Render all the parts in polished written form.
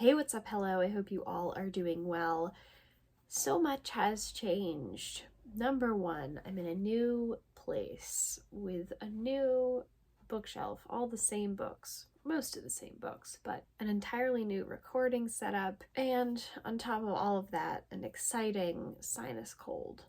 Hey, what's up? Hello, I hope you all are doing well. So much has changed. Number one, I'm in a new place with a new bookshelf, all the same books, most of the same books, but an entirely new recording setup, and on top of all of that, an exciting sinus cold.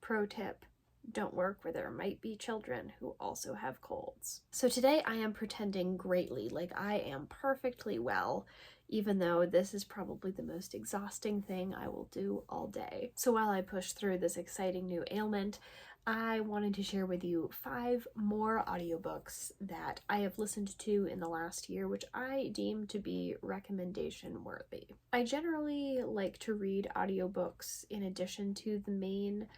Pro tip: don't work where there might be children who also have colds. So today I am pretending greatly like I am perfectly well, even though this is probably the most exhausting thing I will do all day. So while I push through this exciting new ailment, I wanted to share with you 5 more audiobooks that I have listened to in the last year, which I deem to be recommendation worthy. I generally like to read audiobooks in addition to the main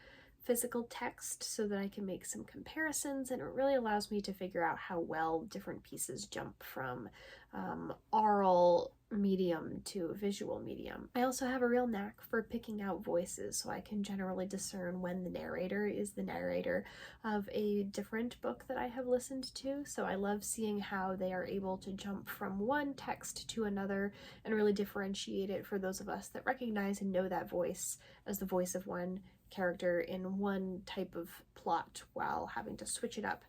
physical text so that I can make some comparisons, and it really allows me to figure out how well different pieces jump from oral medium to visual medium. I also have a real knack for picking out voices, so I can generally discern when the narrator is the narrator of a different book that I have listened to. So I love seeing how they are able to jump from one text to another and really differentiate it for those of us that recognize and know that voice as the voice of one character in one type of plot while having to switch it up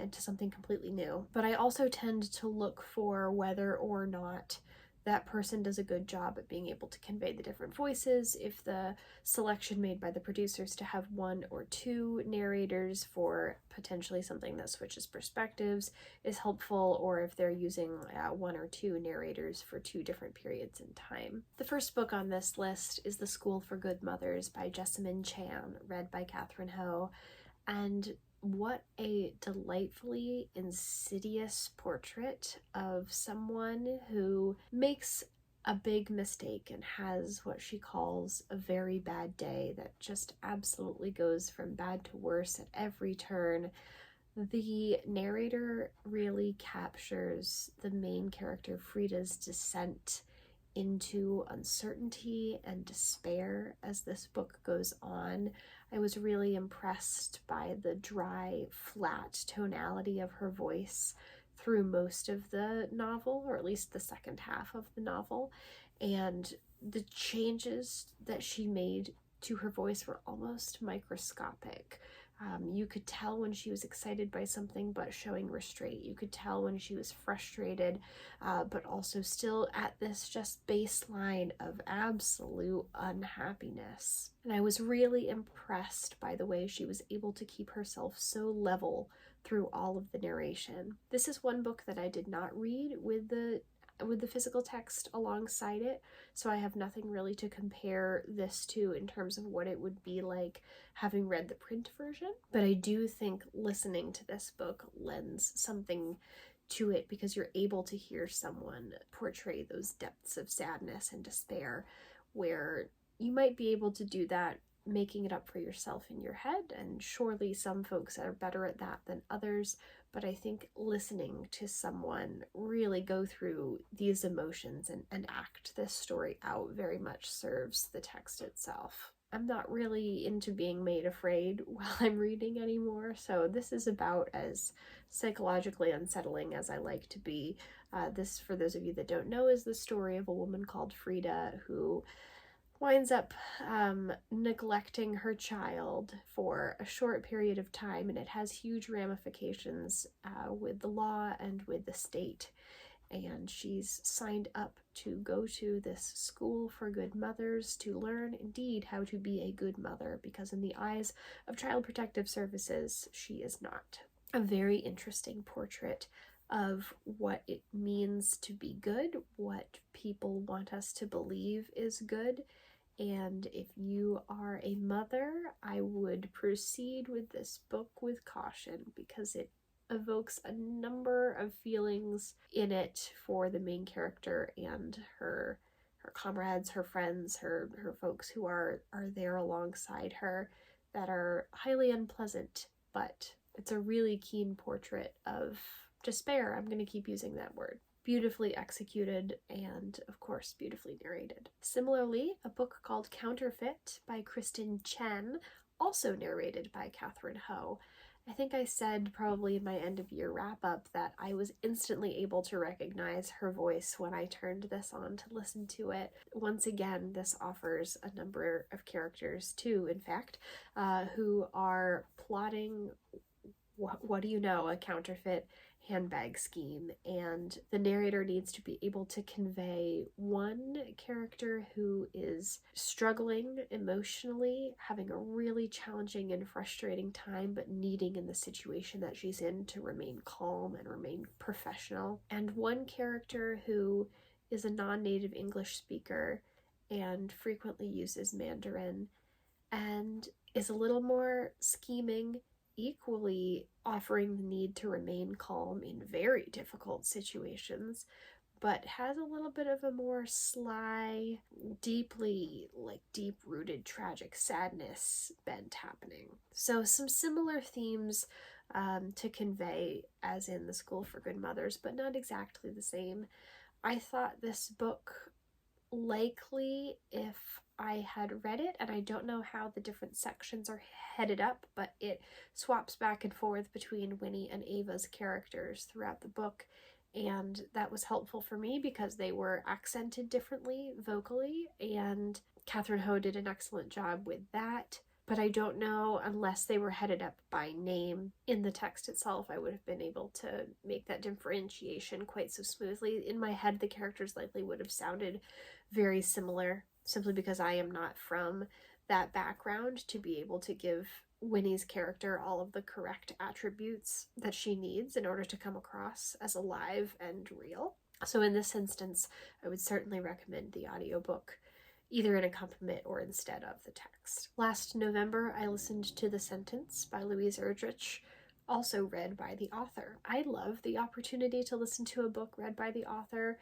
into something completely new. But I also tend to look for whether or not that person does a good job at being able to convey the different voices, if the selection made by the producers to have 1 or 2 narrators for potentially something that switches perspectives is helpful, or if they're using 1 or 2 narrators for 2 different periods in time. The first book on this list is The School for Good Mothers by Jessamine Chan, read by Catherine Ho, and what a delightfully insidious portrait of someone who makes a big mistake and has what she calls a very bad day that just absolutely goes from bad to worse at every turn. The narrator really captures the main character Frida's descent into uncertainty and despair as this book goes on. I was really impressed by the dry, flat tonality of her voice through most of the novel, or at least the second half of the novel, and the changes that she made to her voice were almost microscopic. You could tell when she was excited by something but showing restraint. You could tell when she was frustrated, but also still at this just baseline of absolute unhappiness. And I was really impressed by the way she was able to keep herself so level through all of the narration. This is one book that I did not read with the physical text alongside it, so I have nothing really to compare this to in terms of what it would be like having read the print version. But I do think listening to this book lends something to it, because you're able to hear someone portray those depths of sadness and despair, where you might be able to do that making it up for yourself in your head, and surely some folks are better at that than others, but I think listening to someone really go through these emotions and act this story out very much serves the text itself. I'm not really into being made afraid while I'm reading anymore, so this is about as psychologically unsettling as I like to be. This, for those of you that don't know, is the story of a woman called Frida who winds up neglecting her child for a short period of time, and it has huge ramifications with the law and with the state. And she's signed up to go to this school for good mothers to learn indeed how to be a good mother, because in the eyes of Child Protective Services, she is not. A very interesting portrait of what it means to be good, what people want us to believe is good. And if you are a mother, I would proceed with this book with caution, because it evokes a number of feelings in it for the main character and her comrades, her friends, her folks who are there alongside her, that are highly unpleasant. But it's a really keen portrait of despair. I'm going to keep using that word. Beautifully executed, and of course beautifully narrated. Similarly, a book called Counterfeit by Kristen Chen, also narrated by Catherine Ho, I think I said probably in my end of year wrap up that I was instantly able to recognize her voice when I turned this on to listen to it. Once again, this offers a number of characters too, in fact, who are plotting, what do you know, a counterfeit handbag scheme, and the narrator needs to be able to convey one character who is struggling emotionally, having a really challenging and frustrating time, but needing in the situation that she's in to remain calm and remain professional, and one character who is a non-native English speaker and frequently uses Mandarin and is a little more scheming, equally offering the need to remain calm in very difficult situations, but has a little bit of a more sly, deeply, deep-rooted tragic sadness bent happening. So some similar themes to convey as in The School for Good Mothers, but not exactly the same. I thought this book, likely if I had read it, and I don't know how the different sections are headed up, but it swaps back and forth between Winnie and Ava's characters throughout the book, and that was helpful for me because they were accented differently vocally, and Catherine Ho did an excellent job with that. But I don't know, unless they were headed up by name in the text itself, I would have been able to make that differentiation quite so smoothly. In my head, the characters likely would have sounded very similar, simply because I am not from that background to be able to give Winnie's character all of the correct attributes that she needs in order to come across as alive and real. So in this instance, I would certainly recommend the audiobook, either in accompaniment or instead of the text. Last November, I listened to The Sentence by Louise Erdrich, also read by the author. I love the opportunity to listen to a book read by the author.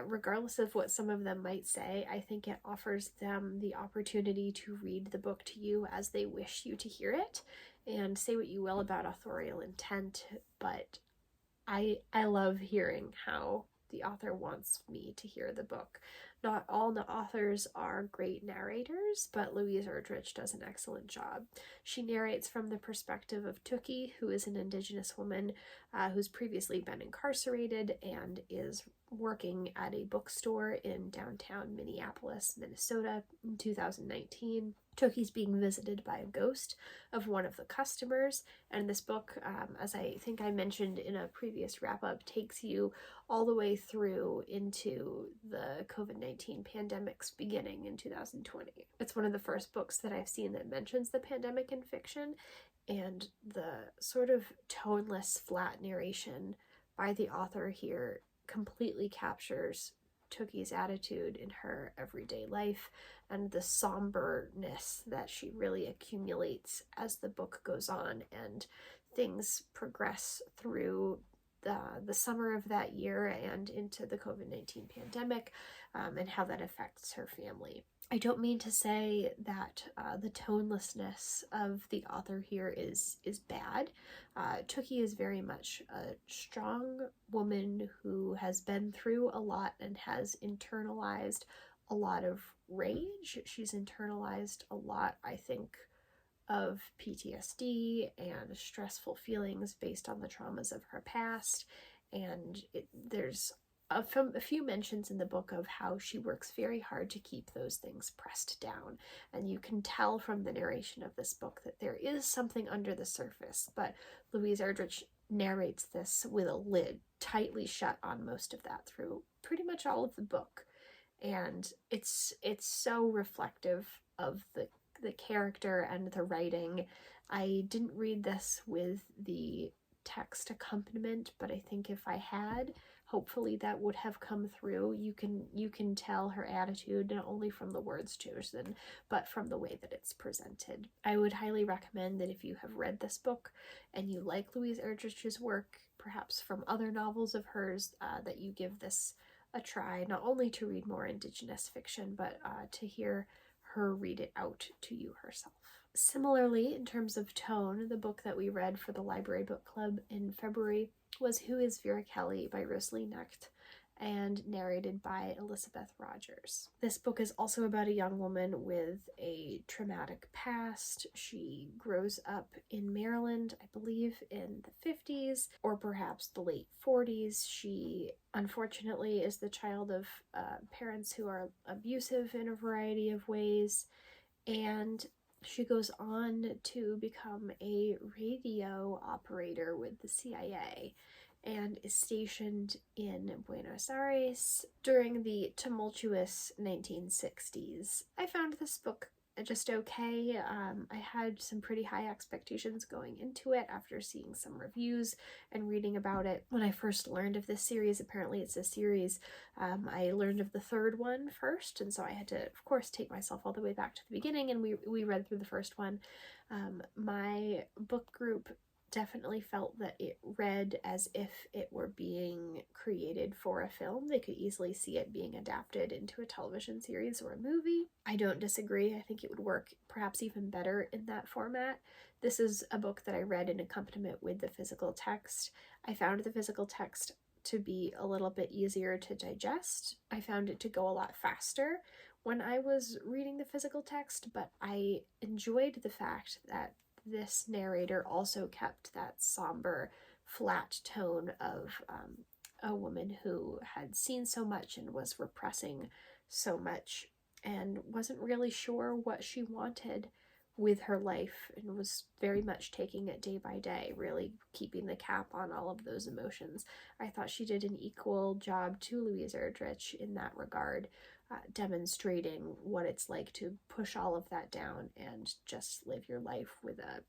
Regardless of what some of them might say, I think it offers them the opportunity to read the book to you as they wish you to hear it, and say what you will about authorial intent, but I love hearing how the author wants me to hear the book. Not all the authors are great narrators, but Louise Erdrich does an excellent job. She narrates from the perspective of Tookie, who is an Indigenous woman who's previously been incarcerated and is working at a bookstore in downtown Minneapolis, Minnesota in 2019. Tookie's being visited by a ghost of one of the customers, and this book, as I think I mentioned in a previous wrap-up, takes you all the way through into the COVID-19 pandemic's beginning in 2020. It's one of the first books that I've seen that mentions the pandemic in fiction, and the sort of toneless, flat narration by the author here completely captures Tookie's attitude in her everyday life and the somberness that she really accumulates as the book goes on and things progress through the summer of that year and into the COVID-19 pandemic, and how that affects her family. I don't mean to say that the tonelessness of the author here is bad. Tookie is very much a strong woman who has been through a lot and has internalized a lot of rage. She's internalized a lot, I think, of PTSD and stressful feelings based on the traumas of her past, and there's a few mentions in the book of how she works very hard to keep those things pressed down, and you can tell from the narration of this book that there is something under the surface, but Louise Erdrich narrates this with a lid tightly shut on most of that through pretty much all of the book, and it's so reflective of the character and the writing. I didn't read this with the text accompaniment, but I think if I had, hopefully that would have come through. You can tell her attitude not only from the words chosen, but from the way that it's presented. I would highly recommend that if you have read this book and you like Louise Erdrich's work, perhaps from other novels of hers, that you give this a try, not only to read more Indigenous fiction, but to hear her read it out to you herself. Similarly, in terms of tone, the book that we read for the Library Book Club in February was Who is Vera Kelly by Rosalie Knecht, and narrated by Elizabeth Rogers. This book is also about a young woman with a traumatic past. She grows up in Maryland, I believe in the 50s or perhaps the late 40s. She unfortunately is the child of parents who are abusive in a variety of ways, and she goes on to become a radio operator with the CIA and is stationed in Buenos Aires during the tumultuous 1960s. I found this book just okay. I had some pretty high expectations going into it after seeing some reviews and reading about it. When I first learned of this series, apparently it's a series, I learned of the third one first, and so I had to, of course, take myself all the way back to the beginning, and we read through the first one. My book group definitely felt that it read as if it were being created for a film. They could easily see it being adapted into a television series or a movie. I don't disagree. I think it would work perhaps even better in that format. This is a book that I read in accompaniment with the physical text. I found the physical text to be a little bit easier to digest. I found it to go a lot faster when I was reading the physical text, but I enjoyed the fact that this narrator also kept that somber, flat tone of a woman who had seen so much and was repressing so much and wasn't really sure what she wanted with her life, and was very much taking it day by day, really keeping the cap on all of those emotions. I thought she did an equal job to Louise Erdrich in that regard, demonstrating what it's like to push all of that down and just live your life with a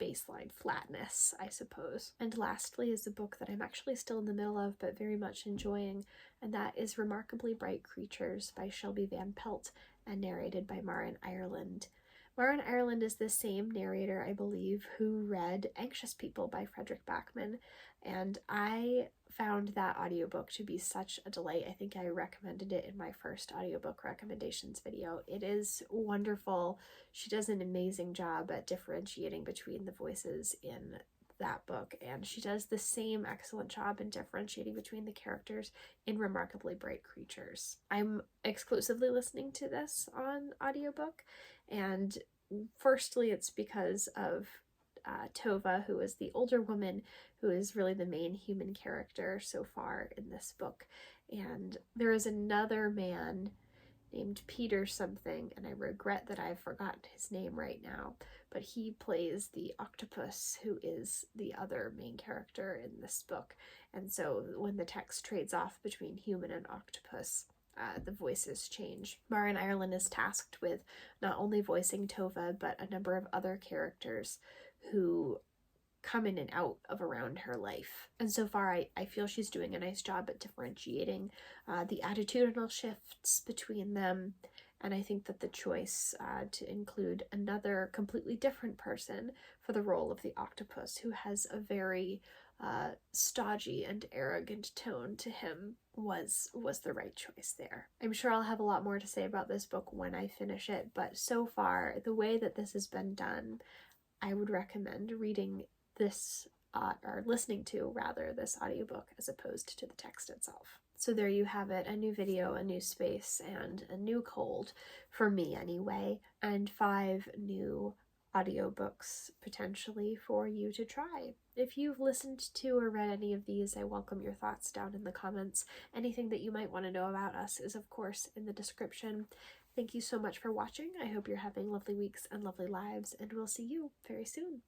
baseline flatness, I suppose. And lastly is a book that I'm actually still in the middle of but very much enjoying, and that is Remarkably Bright Creatures by Shelby Van Pelt and narrated by Maren Ireland. Maren Ireland is the same narrator, I believe, who read Anxious People by Frederick Backman, and I found that audiobook to be such a delight. I think I recommended it in my first audiobook recommendations video. It is wonderful. She does an amazing job at differentiating between the voices in that book, and she does the same excellent job in differentiating between the characters in Remarkably Bright Creatures. I'm exclusively listening to this on audiobook, and firstly it's because of Tova, who is the older woman who is really the main human character so far in this book, and there is another man named Peter something, and I regret that I've forgotten his name right now, but he plays the octopus who is the other main character in this book. And so when the text trades off between human and octopus, the voices change. Maren Ireland is tasked with not only voicing Tova, but a number of other characters who come in and out of around her life. And so far, I feel she's doing a nice job at differentiating the attitudinal shifts between them. And I think that the choice to include another completely different person for the role of the octopus, who has a very stodgy and arrogant tone to him, was the right choice there. I'm sure I'll have a lot more to say about this book when I finish it, but so far, the way that this has been done, I would recommend reading this, or listening to, rather, this audiobook as opposed to the text itself. So there you have it, a new video, a new space, and a new cold, for me anyway, and 5 new audiobooks potentially for you to try. If you've listened to or read any of these, I welcome your thoughts down in the comments. Anything that you might want to know about us is, of course, in the description. Thank you so much for watching. I hope you're having lovely weeks and lovely lives, and we'll see you very soon.